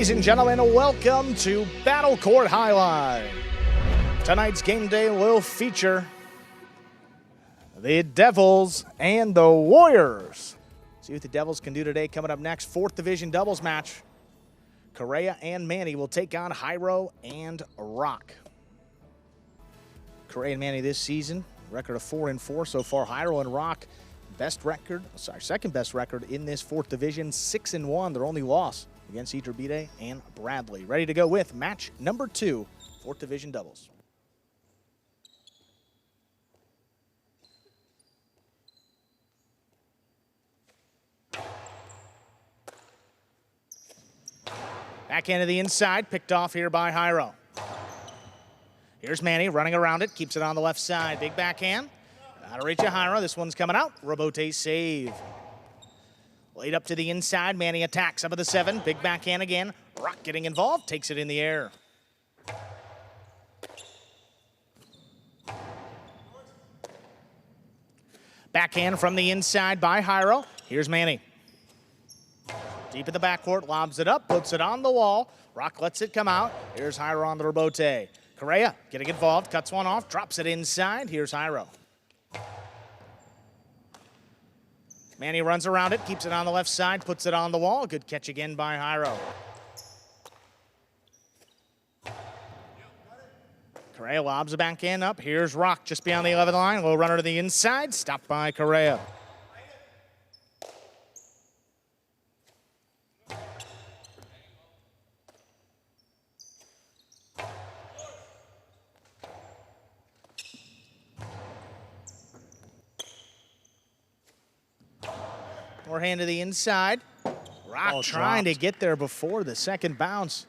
Ladies and gentlemen, welcome to Battle Court Jai-Alai. Tonight's game day will feature the Devils and the Warriors. See what the Devils can do today. Coming up next, 4th Division doubles match. Correa and Manny will take on Jairo and Roque. Correa and Manny this season, record of 4-4 so far. Jairo and Roque, second best record in this 4th Division, 6-1. Their only loss against Iturbide and Bradley. Ready to go with match number 2, 4th Division doubles. Backhand to the inside, picked off here by Jairo. Here's Manny running around it, keeps it on the left side. Big backhand. Out of reach of Jairo. This one's coming out. Robote save. Laid up to the inside. Manny attacks up of the 7. Big backhand again. Roque getting involved, takes it in the air. Backhand from the inside by Jairo. Here's Manny. Deep in the backcourt, lobs it up, puts it on the wall. Roque lets it come out. Here's Jairo on the Robote. Correa getting involved, cuts one off, drops it inside. Here's Jairo. Manny runs around it, keeps it on the left side, puts it on the wall. Good catch again by Jairo. Correa lobs a backhand up. Here's Roque just beyond the 11 line. Low runner to the inside, stopped by Correa. Forehand to the inside. Roque trying to get there before the second bounce.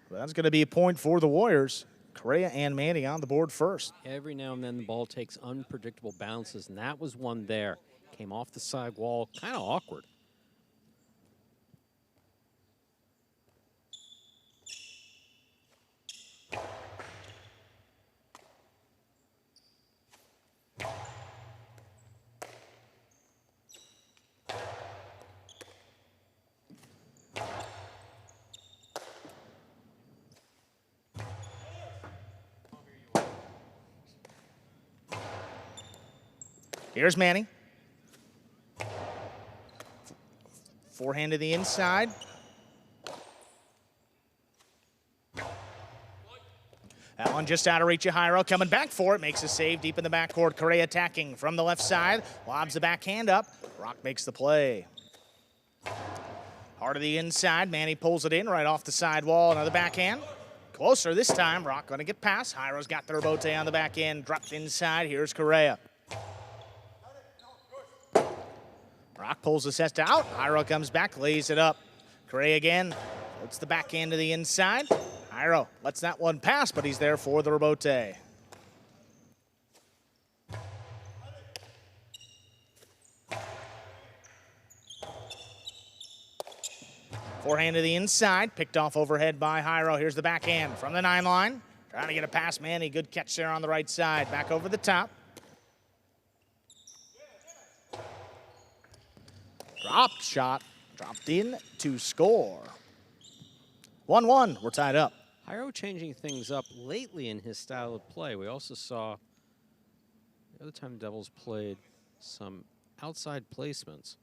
But that's going to be a point for the Warriors. Correa and Manny on the board first. Every now and then the ball takes unpredictable bounces, and that was one there. Came off the side wall, kind of awkward. Here's Manny. Forehand to the inside. That one just out of reach of Jairo. Coming back for it. Makes a save deep in the backcourt. Correa attacking from the left side. Lobs the backhand up. Roque makes the play. Hard to the inside. Manny pulls it in right off the side wall. Another backhand. Closer this time. Roque going to get past. Jairo's got the Robote on the back end. Dropped inside. Here's Correa. Roque pulls the set out. Jairo comes back, lays it up. Correa again. Puts the backhand to the inside. Jairo lets that one pass, but he's there for the Robote. Forehand to the inside. Picked off overhead by Jairo. Here's the backhand from the 9 line. Trying to get a pass, Manny. Good catch there on the right side. Back over the top. Dropped shot, dropped in to score. 1-1, we're tied up. Jairo changing things up lately in his style of play. We also saw the other time Devils played some outside placements.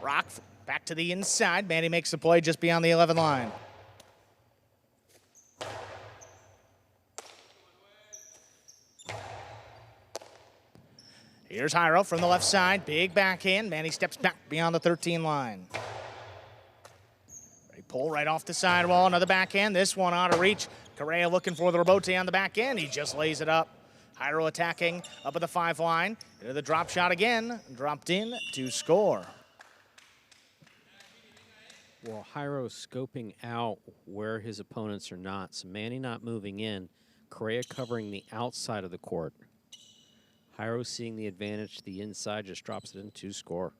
Roque back to the inside. Manny makes the play just beyond the 11 line. Here's Jairo from the left side. Big backhand. Manny steps back beyond the 13 line. They pull right off the sidewall. Another backhand. This one out of reach. Correa looking for the Robote on the back end. He just lays it up. Jairo attacking up at the 5 line. Into the drop shot again. Dropped in to score. Well, Jairo scoping out where his opponents are not. So Manny not moving in. Correa covering the outside of the court. Jairo seeing the advantage to the inside, just drops it in to score.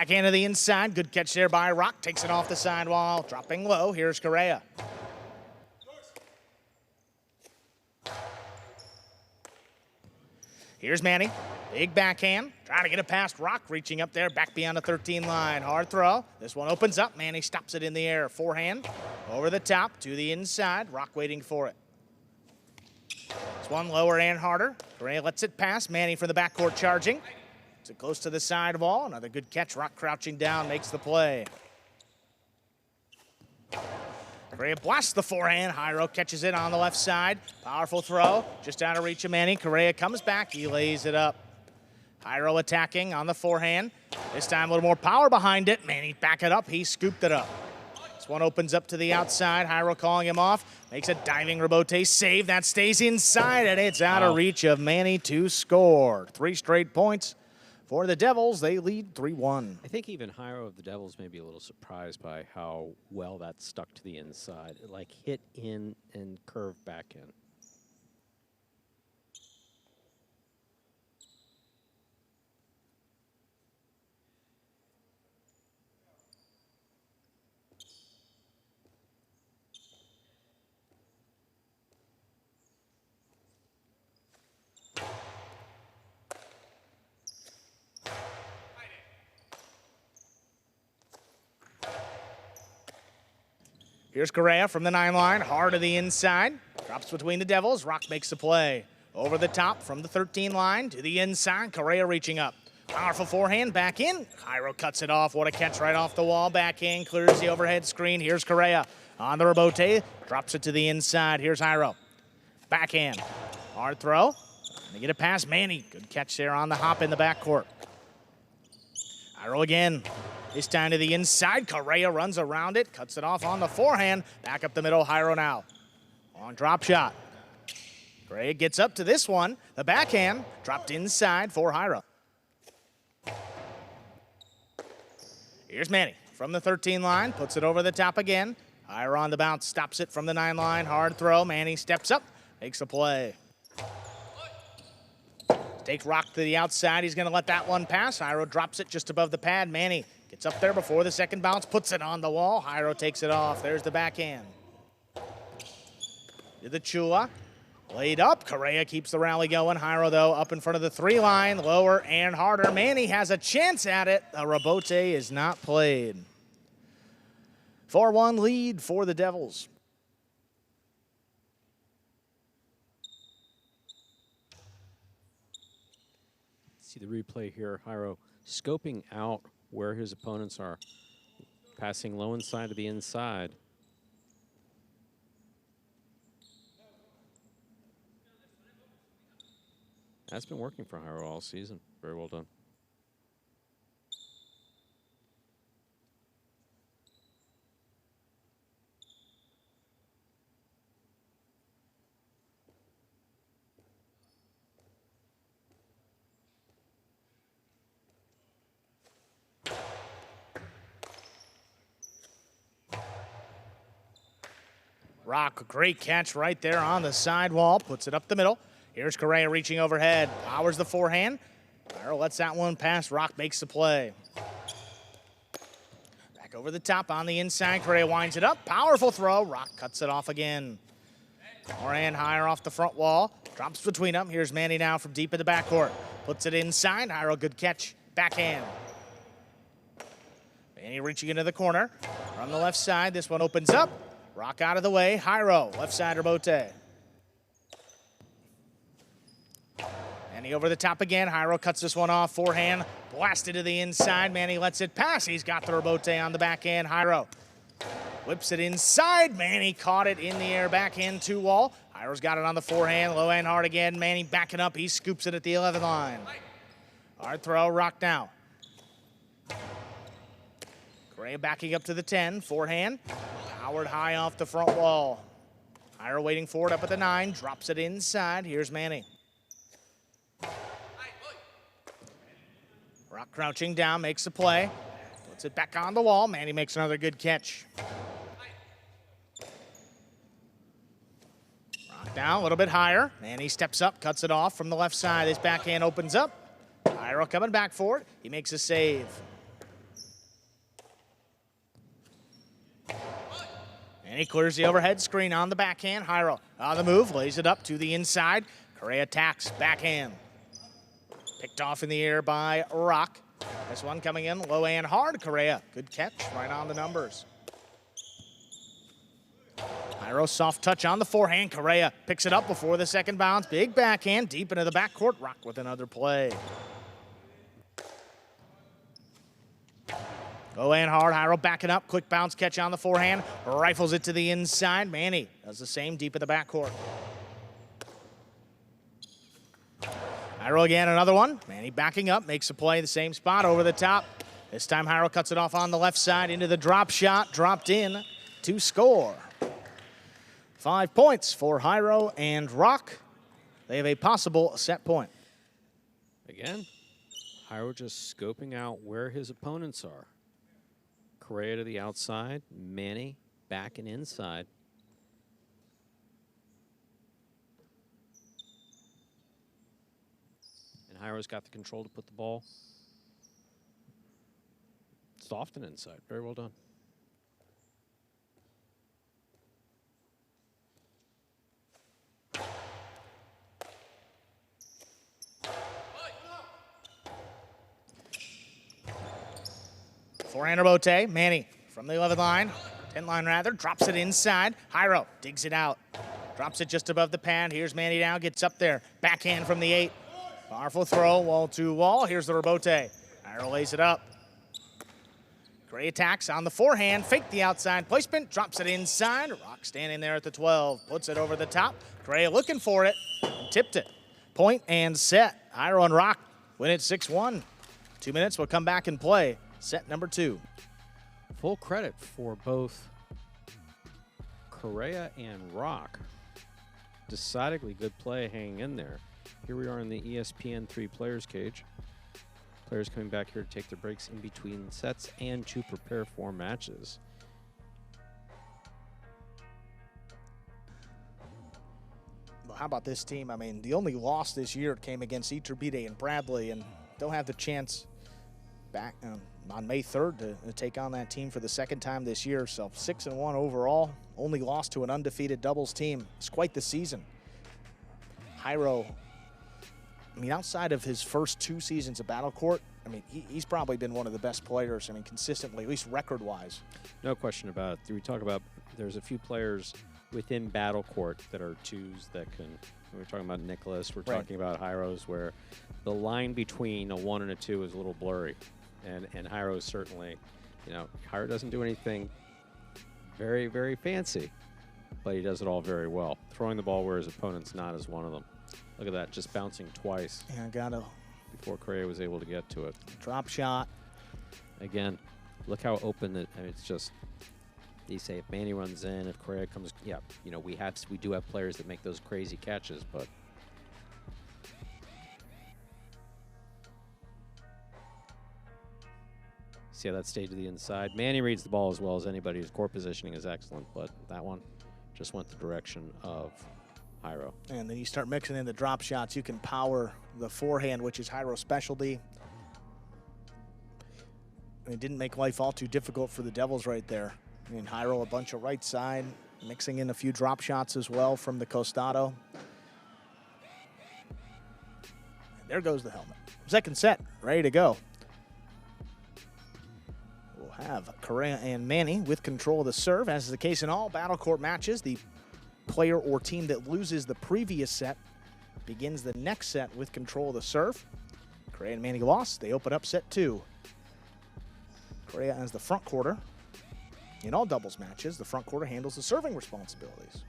Backhand to the inside. Good catch there by Roque. Takes it off the sidewall. Dropping low. Here's Correa. Here's Manny. Big backhand. Trying to get it past Roque. Reaching up there. Back beyond the 13 line. Hard throw. This one opens up. Manny stops it in the air. Forehand. Over the top to the inside. Roque waiting for it. This one lower and harder. Correa lets it pass. Manny from the backcourt charging. It's close to the sidewall. Another good catch. Roque crouching down. Makes the play. Correa blasts the forehand. Jairo catches it on the left side. Powerful throw. Just out of reach of Manny. Correa comes back. He lays it up. Jairo attacking on the forehand. This time a little more power behind it. Manny back it up. He scooped it up. This one opens up to the outside. Jairo calling him off. Makes a diving rebote save. That stays inside, and it's out of reach of Manny to score. 3 straight points for the Devils. They lead 3-1. I think even Jairo of the Devils may be a little surprised by how well that stuck to the inside. It like hit in and curved back in. Here's Correa from the 9 line, hard to the inside. Drops between the Devils. Roque makes the play. Over the top from the 13 line to the inside. Correa reaching up. Powerful forehand, back in. Jairo cuts it off. What a catch right off the wall. Back in, clears the overhead screen. Here's Correa on the rebote. Drops it to the inside. Here's Jairo. Backhand. Hard throw. They get it past Manny. Good catch there on the hop in the backcourt. Jairo again. This time to the inside. Correa runs around it, cuts it off on the forehand. Back up the middle, Jairo now. Long drop shot. Correa gets up to this one. The backhand dropped inside for Jairo. Here's Manny from the 13 line, puts it over the top again. Jairo on the bounce, stops it from the 9 line. Hard throw. Manny steps up, makes a play. Takes Roque to the outside. He's going to let that one pass. Jairo drops it just above the pad. Manny gets up there before the second bounce, puts it on the wall. Jairo takes it off. There's the backhand. To the Chula. Laid up. Correa keeps the rally going. Jairo, though, up in front of the 3 line. Lower and harder. Manny has a chance at it. The rebote is not played. 4-1 lead for the Devils. See the replay here. Jairo scoping out where his opponents are. Passing low inside to the inside. That's been working for Jairo all season. Very well done. Roque, a great catch right there on the sidewall. Puts it up the middle. Here's Correa reaching overhead. Powers the forehand. Jairo lets that one pass. Roque makes the play. Back over the top on the inside. Correa winds it up. Powerful throw. Roque cuts it off again. Forehand higher off the front wall. Drops between them. Here's Manny now from deep in the backcourt. Puts it inside. Jairo, good catch. Backhand. Manny reaching into the corner. From the left side, this one opens up. Roque out of the way. Jairo, left side rebote. Manny over the top again. Jairo cuts this one off. Forehand blasted to the inside. Manny lets it pass. He's got the rebote on the backhand. Jairo whips it inside. Manny caught it in the air. Backhand 2 wall. Jairo's got it on the forehand. Low and hard again. Manny backing up. He scoops it at the 11 line. Hard throw. Roque now. Correa backing up to the 10. Forehand. Powered high off the front wall. Jairo waiting for it up at the 9. Drops it inside. Here's Manny. Roque crouching down. Makes the play. Puts it back on the wall. Manny makes another good catch. Roque down a little bit higher. Manny steps up. Cuts it off from the left side. His backhand opens up. Jairo coming back for it. He makes a save. Manny clears the overhead screen on the backhand. Jairo on the move, lays it up to the inside. Correa attacks, backhand. Picked off in the air by Roque. This one coming in low and hard. Correa, good catch, right on the numbers. Jairo soft touch on the forehand. Correa picks it up before the second bounce. Big backhand, deep into the backcourt. Roque with another play. Low and hard, Jairo backing up. Quick bounce catch on the forehand. Rifles it to the inside. Manny does the same deep in the backcourt. Jairo again, another one. Manny backing up, makes a play, the same spot over the top. This time Jairo cuts it off on the left side into the drop shot. Dropped in to score. 5 points for Jairo and Roque. They have a possible set point. Again, Jairo just scoping out where his opponents are. Correa to the outside, Manny back and inside. And Jairo's got the control to put the ball soft and inside. Very well done. Forehand rebote, Manny from the 11 line, 10 line rather, drops it inside. Jairo digs it out, drops it just above the pad. Here's Manny now, gets up there, backhand from the 8. Powerful throw, wall to wall. Here's the rebote. Jairo lays it up. Great attacks on the forehand, fake the outside placement, drops it inside. Roque standing there at the 12, puts it over the top. Correa looking for it, and tipped it. Point and set. Jairo and Roque win it 6-1. 2 minutes, we'll come back and play set number 2. Full credit for both Correa and Roque. Decidedly good play hanging in there. Here we are in the ESPN 3 players cage. Players coming back here to take their breaks in between sets and to prepare for matches. Well, how about this team? I mean, the only loss this year came against Iturbide and Bradley, and don't have the chance back on May 3rd to take on that team for the second time this year. So 6-1 overall, only lost to an undefeated doubles team. It's quite the season. Jairo, I mean, outside of his first 2 seasons of Battle Court, I mean, he's probably been one of the best players, I mean, consistently, at least record-wise. No question about it. We talk about there's a few players within Battle Court that are 2s that can, we're talking about Nicholas, we're talking about Jairo's, where the line between a 1 and a 2 is a little blurry. And Jairo certainly, you know, Jairo doesn't do anything very, very fancy, but he does it all very well. Throwing the ball where his opponent's not is one of them. Look at that, just bouncing twice. Yeah, got before Correa was able to get to it. Drop shot. Again, look how open it. I mean, it's just. You say if Manny runs in, if Correa comes, yeah, you know, we do have players that make those crazy catches, but. See how that stayed to the inside. Manny reads the ball as well as anybody. His court positioning is excellent, but that one just went the direction of Jairo. And then you start mixing in the drop shots. You can power the forehand, which is Jairo's specialty. And it didn't make life all too difficult for the Devils right there. I mean, Jairo a bunch of right side, mixing in a few drop shots as well from the costado. And there goes the helmet. Second set, ready to go. We'll have Correa and Manny with control of the serve. As is the case in all Battle Court matches, the player or team that loses the previous set begins the next set with control of the serve. Correa and Manny lost. They open up set 2. Correa as the front quarter. In all doubles matches, the front quarter handles the serving responsibilities.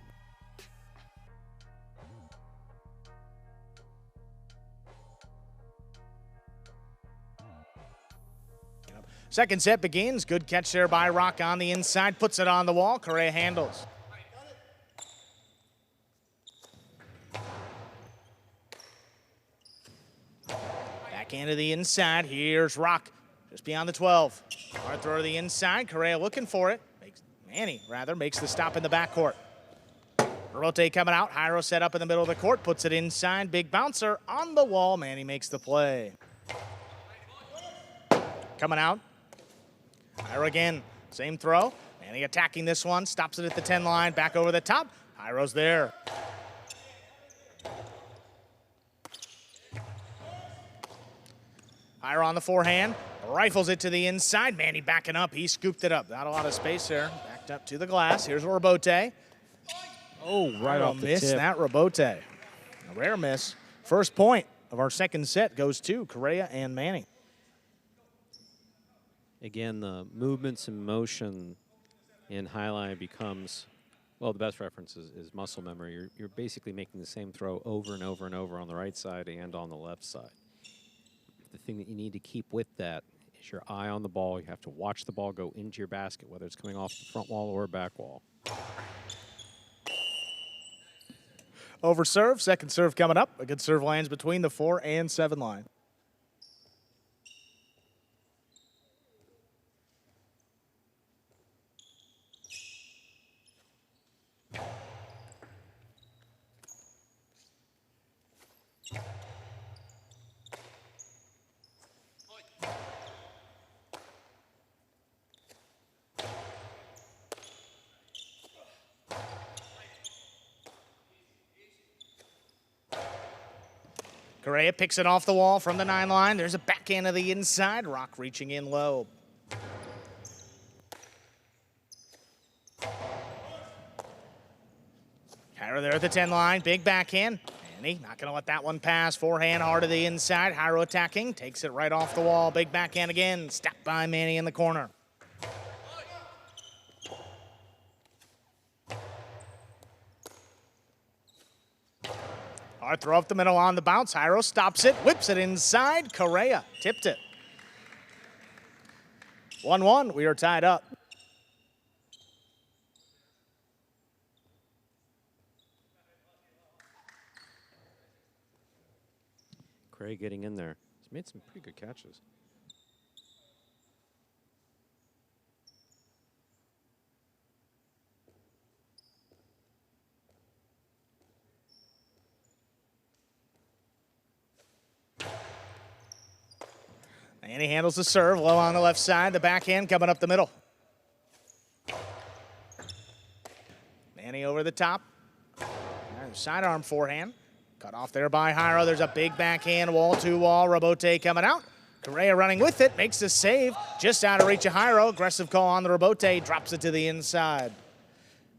Second set begins. Good catch there by Roque on the inside. Puts it on the wall. Correa handles. Backhand to the inside. Here's Roque just beyond the 12. Hard throw to the inside. Correa looking for it. Manny, rather, makes the stop in the backcourt. Roque coming out. Jairo set up in the middle of the court. Puts it inside. Big bouncer on the wall. Manny makes the play. Coming out. Jairo again. Same throw. Manny attacking this one, stops it at the 10 line, back over the top. Jairo's there. Jairo on the forehand, rifles it to the inside. Manny backing up, he scooped it up. Not a lot of space there, backed up to the glass. Here's Roque. Oh, right off the miss tip. that Roque. A rare miss. First point of our second set goes to Correa and Manny. Again, the movements and motion in Jai-Alai becomes, well, the best reference is muscle memory. You're basically making the same throw over and over and over on the right side and on the left side. The thing that you need to keep with that is your eye on the ball. You have to watch the ball go into your basket, whether it's coming off the front wall or back wall. Over serve, second serve coming up. A good serve lands between the 4 and 7 line. Correa picks it off the wall from the 9 line. There's a backhand to the inside. Roque reaching in low. Jairo there at the 10 line. Big backhand. Manny not going to let that one pass. Forehand hard to the inside. Jairo attacking. Takes it right off the wall. Big backhand again. Stepped by Manny in the corner. Hard throw up the middle on the bounce. Jairo stops it, whips it inside. Correa tipped it. 1-1, we are tied up. Correa getting in there. He's made some pretty good catches. Manny handles the serve, low on the left side. The backhand coming up the middle. Manny over the top. Sidearm forehand. Cut off there by Jairo. There's a big backhand, wall-to-wall. Roque coming out. Correa running with it, makes the save. Just out of reach of Jairo. Aggressive call on the Roque, drops it to the inside.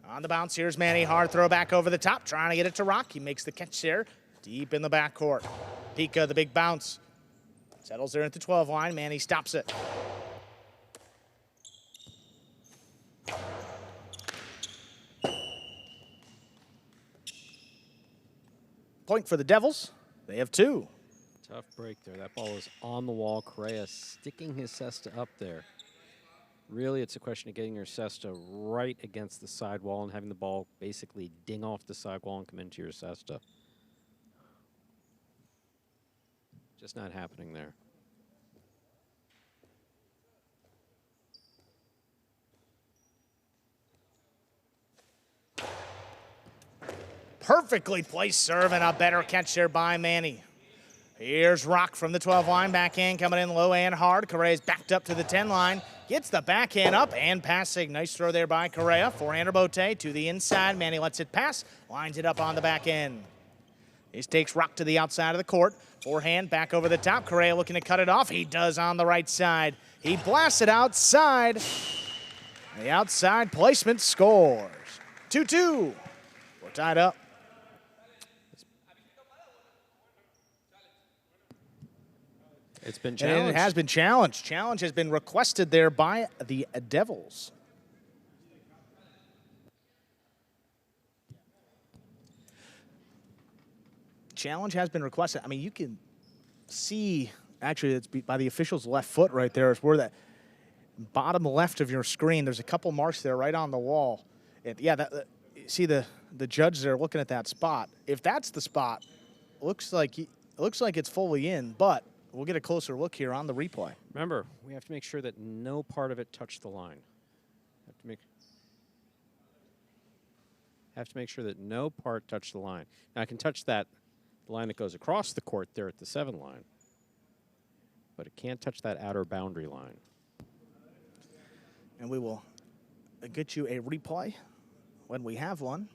On the bounce, here's Manny. Hard throw back over the top, trying to get it to Roque. He makes the catch there, deep in the backcourt. Pika, the big bounce. Settles there at the 12 line. Manny stops it. Point for the Devils. They have 2. Tough break there. That ball is on the wall. Correa sticking his cesta up there. Really, it's a question of getting your cesta right against the sidewall and having the ball basically ding off the sidewall and come into your cesta. Just not happening there. Perfectly placed serve and a better catch there by Manny. Here's Roque from the 12 line. Backhand coming in low and hard. Correa's backed up to the 10 line. Gets the backhand up and passing. Nice throw there by Correa. Forehand Roque to the inside. Manny lets it pass. Lines it up on the back end. This takes Roque to the outside of the court. Forehand back over the top. Correa looking to cut it off. He does on the right side. He blasts it outside. The outside placement scores. 2-2. We're tied up. It's been challenged. And it has been challenged. Challenge has been requested there by the Devils. Challenge has been requested. I mean, you can see, actually, it's by the official's left foot right there. Is where that bottom left of your screen, there's a couple marks there right on the wall. And yeah, see the judge there looking at that spot. If that's the spot, looks like it's fully in, but we'll get a closer look here on the replay. Remember, we have to make sure that no part of it touched the line. Have to make sure that no part touched the line. Now, I can touch the line that goes across the court there at the 7 line, but it can't touch that outer boundary line. And we will get you a replay when we have one.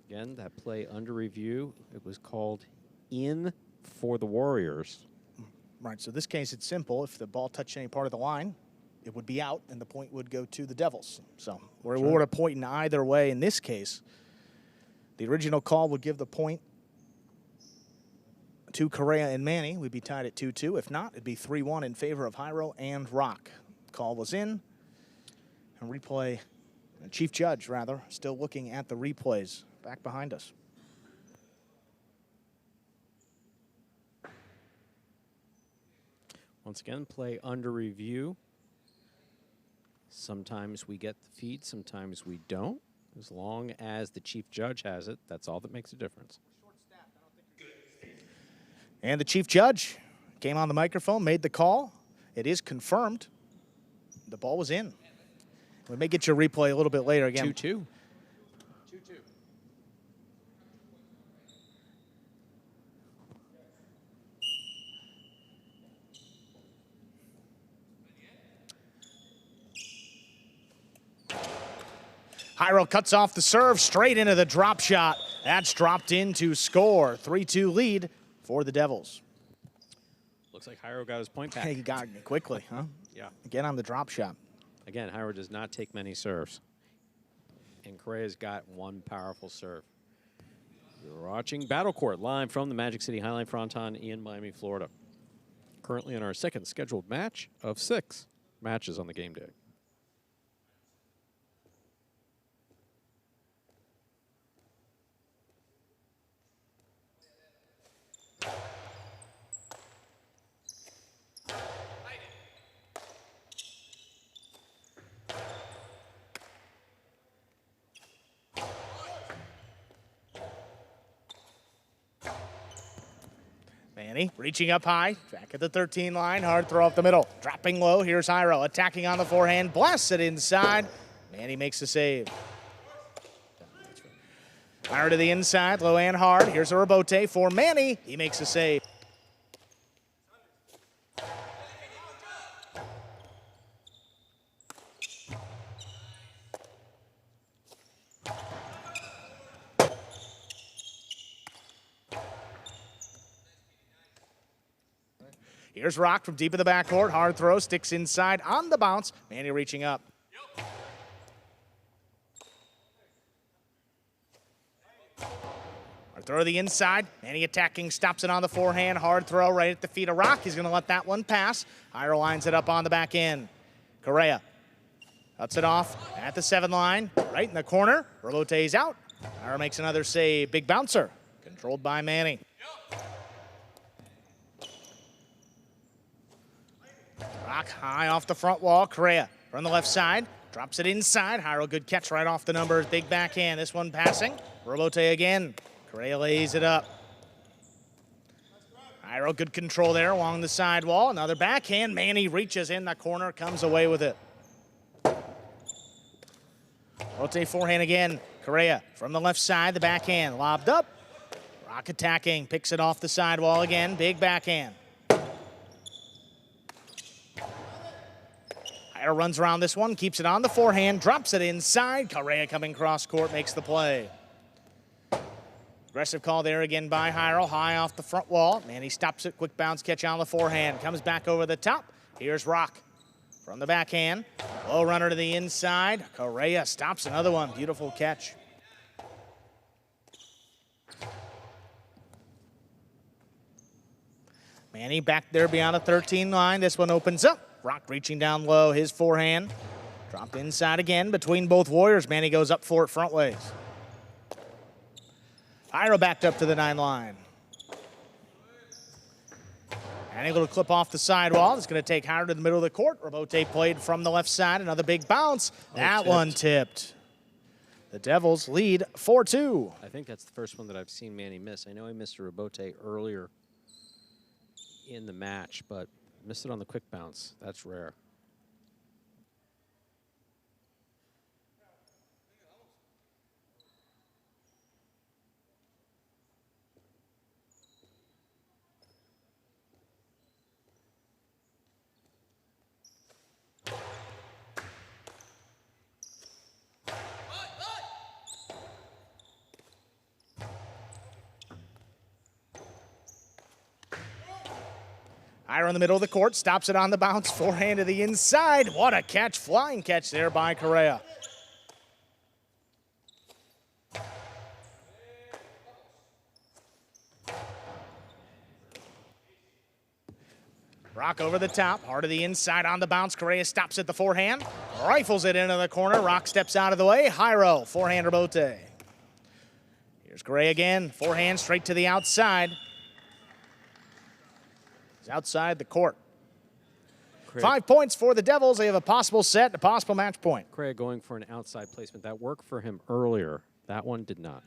Again, that play under review. It was called in for the Warriors. Right, so this case, it's simple. If the ball touched any part of the line, it would be out, and the point would go to the Devils. So we're awarded a point in either way. In this case, the original call would give the point to Correa and Manny. We'd be tied at 2-2. If not, it'd be 3-1 in favor of Jairo and Roque. Call was in. And replay, Chief Judge, rather, still looking at the replays back behind us. Once again, play under review. Sometimes we get the feed, sometimes we don't. As long as the Chief Judge has it, that's all that makes a difference. And the Chief Judge came on the microphone, made the call. It is confirmed. The ball was in. We may get your replay a little bit later again. 2-2. Jairo cuts off the serve, straight into the drop shot. That's dropped in to score. 3-2 lead for the Devils. Looks like Jairo got his point back. Hey, he got it quickly, huh? Yeah. Again on the drop shot. Again, Jairo does not take many serves. And Correa's got one powerful serve. You're watching Battle Court live from the Magic City Fronton in Miami, Florida. Currently in our second scheduled match of 6 matches on the game day. Manny reaching up high, back at the 13 line, hard throw up the middle. Dropping low, here's Jairo, attacking on the forehand, blasts it inside. Manny makes the save. Jairo to the inside, low and hard. Here's a rebote for Manny. He makes the save. Here's Roque from deep in the backcourt. Hard throw, sticks inside on the bounce. Manny reaching up. Hard throw to the inside. Manny attacking, stops it on the forehand. Hard throw right at the feet of Roque. He's going to let that one pass. Jairo lines it up on the back end. Correa cuts it off at the 7 line. Right in the corner. Rebote's out. Jairo makes another save. Big bouncer. Controlled by Manny. Roque high off the front wall. Correa from the left side. Drops it inside. Jairo, good catch right off the numbers. Big backhand. This one passing. Roque again. Correa lays it up. Jairo, good control there along the side wall. Another backhand. Manny reaches in the corner. Comes away with it. Roque forehand again. Correa from the left side. The backhand. Lobbed up. Roque attacking. Picks it off the side wall again. Big backhand. Jairo runs around this one, keeps it on the forehand, drops it inside. Correa coming cross court, makes the play. Aggressive call there again by Jairo, high off the front wall. Manny stops it, quick bounce catch on the forehand, comes back over the top. Here's Roque from the backhand. Low runner to the inside. Correa stops another one, beautiful catch. Manny back there beyond the 13 line. This one opens up. Roque reaching down low, his forehand. Dropped inside again between both Warriors. Manny goes up for it front ways. Jairo backed up to the 9 line. And able to clip off the sidewall. It's going to take Jairo to the middle of the court. Roque played from the left side. Another big bounce. That one tipped. The Devils lead 4-2. I think that's the first one that I've seen Manny miss. I know he missed a Roque earlier in the match, but missed it on the quick bounce. That's rare. Jairo in the middle of the court, stops it on the bounce, forehand to the inside. What a catch, flying catch there by Correa. Roque over the top, hard to the inside on the bounce. Correa stops at the forehand, rifles it into the corner. Roque steps out of the way. Jairo, forehand rebote. Here's Correa again, forehand straight to the outside. He's outside the court. Correa. 5 points for the Devils. They have a possible set, a possible match point. Correa going for an outside placement. That worked for him earlier. That one did not.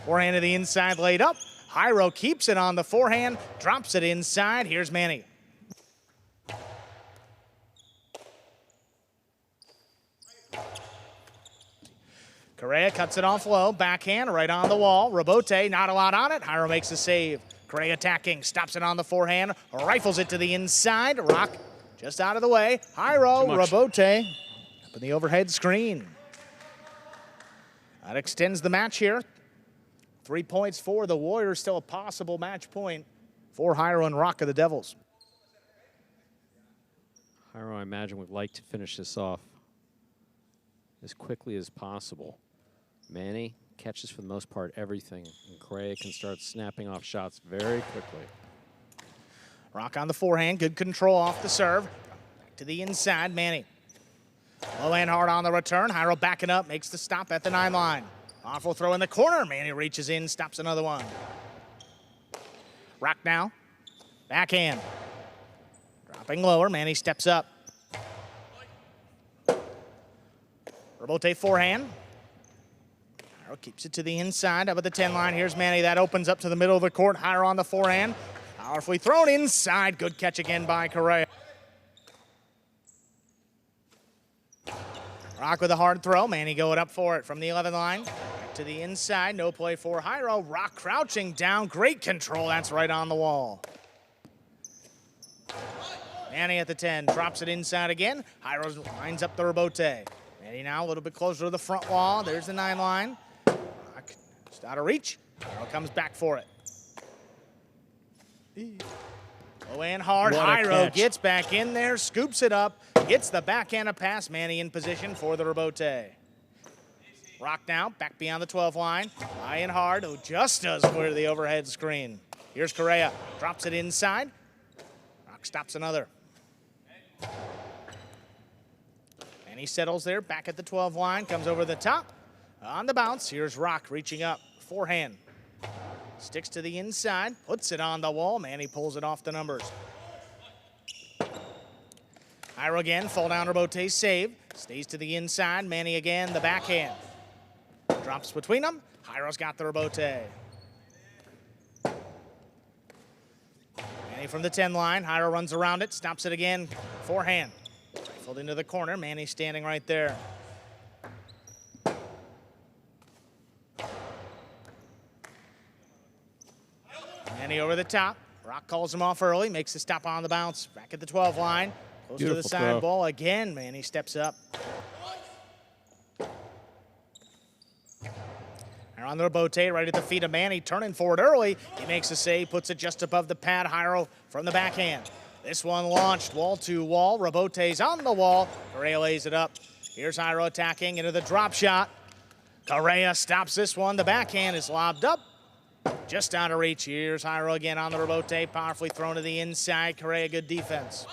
Forehand to the inside, laid up. Jairo keeps it on the forehand, drops it inside. Here's Manny. Correa cuts it off low, backhand, right on the wall. Rebote, not a lot on it. Jairo makes the save. Correa attacking, stops it on the forehand, rifles it to the inside. Roque just out of the way. Jairo, rebote, up in the overhead screen. That extends the match here. 3 points for the Warriors, still a possible match point for Jairo and Roque of the Devils. Jairo, I imagine, would like to finish this off as quickly as possible. Manny catches, for the most part, everything, and Correa can start snapping off shots very quickly. Roque on the forehand, good control off the serve. Back to the inside, Manny. Low and hard on the return. Jairo backing up, makes the stop at the 9 line. Awful throw in the corner. Manny reaches in, stops another one. Roque now. Backhand. Dropping lower. Manny steps up. Rebote forehand. Jairo keeps it to the inside, up at the 10 line. Here's Manny. That opens up to the middle of the court. Jairo on the forehand. Powerfully thrown inside. Good catch again by Correa. Roque with a hard throw. Manny going up for it from the 11 line. Back to the inside. No play for Jairo. Roque crouching down. Great control. That's right on the wall. Manny at the 10. Drops it inside again. Jairo lines up the rebote. Manny now a little bit closer to the front wall. There's the 9 line. Roque just out of reach. Jairo comes back for it. Low and hard. Jairo gets back in there, scoops it up, gets the backhand of pass. Manny in position for the rebote. Roque now, back beyond the 12 line. High and hard, who just does clear the overhead screen. Here's Correa, drops it inside. Roque stops another. And he settles there, back at the 12 line, comes over the top. On the bounce, here's Roque reaching up, forehand. Sticks to the inside, puts it on the wall. Manny pulls it off the numbers. Jairo again, fall down rebote save. Stays to the inside. Manny again, the backhand. Drops between them. Jairo's got the rebote. Manny from the 10 line. Jairo runs around it, stops it again. Forehand. Rifled into the corner. Manny standing right there. Manny over the top. Roque calls him off early, makes the stop on the bounce. Back at the 12 line. Close to the side ball again. Manny steps up. On the rebote, right at the feet of Manny, turning forward early. He makes a save, puts it just above the pad. Jairo from the backhand. This one launched wall to wall. Rebote's on the wall. Correa lays it up. Here's Jairo attacking into the drop shot. Correa stops this one. The backhand is lobbed up. Just out of reach. Here's Jairo again on the rebote. Powerfully thrown to the inside. Correa, good defense.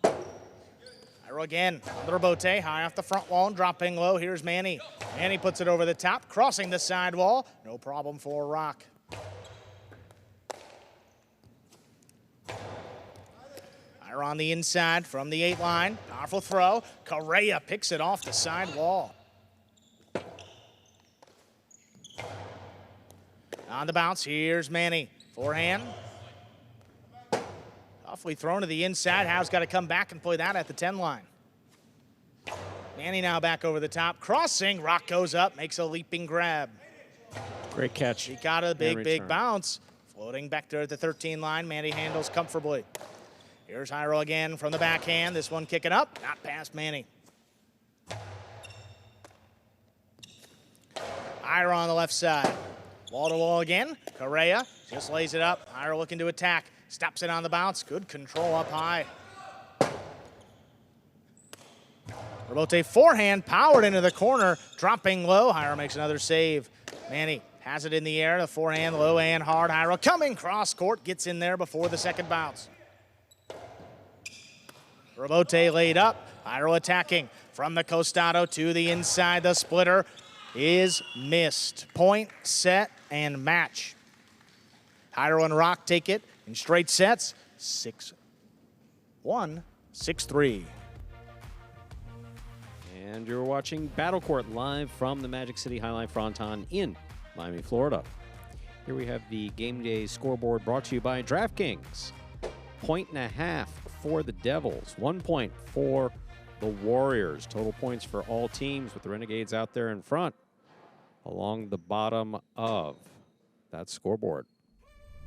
Jairo again on the rebote. High off the front wall and dropping low. Here's Manny. Manny puts it over the top, crossing the side wall. No problem for Roque. Jairo on the inside from the 8 line. Powerful throw. Correa picks it off the side wall. On the bounce, here's Manny. Forehand. Awfully thrown to the inside. Howe's got to come back and play that at the 10 line. Manny now back over the top. Crossing. Roque goes up, makes a leaping grab. Great catch. He got a big bounce. Floating back there at the 13 line. Manny handles comfortably. Here's Jairo again from the backhand. This one kicking up. Not past Manny. Jairo on the left side. Wall to wall again. Correa just lays it up. Jairo looking to attack. Stops it on the bounce. Good control up high. Roque forehand powered into the corner. Dropping low. Jairo makes another save. Manny has it in the air. The forehand low and hard. Jairo coming cross court. Gets in there before the second bounce. Roque laid up. Jairo attacking from the costado to the inside. The splitter is missed. Point, set, and match. Jairo and Roque take it in straight sets. 6-1, 6-3. And you're watching Battle Court live from the Magic City Jai-Alai Fronton in Miami, Florida. Here we have the game day scoreboard brought to you by DraftKings. 1.5 for the Devils, 1 point for the Warriors. Total points for all teams with the Renegades out there in front along the bottom of that scoreboard.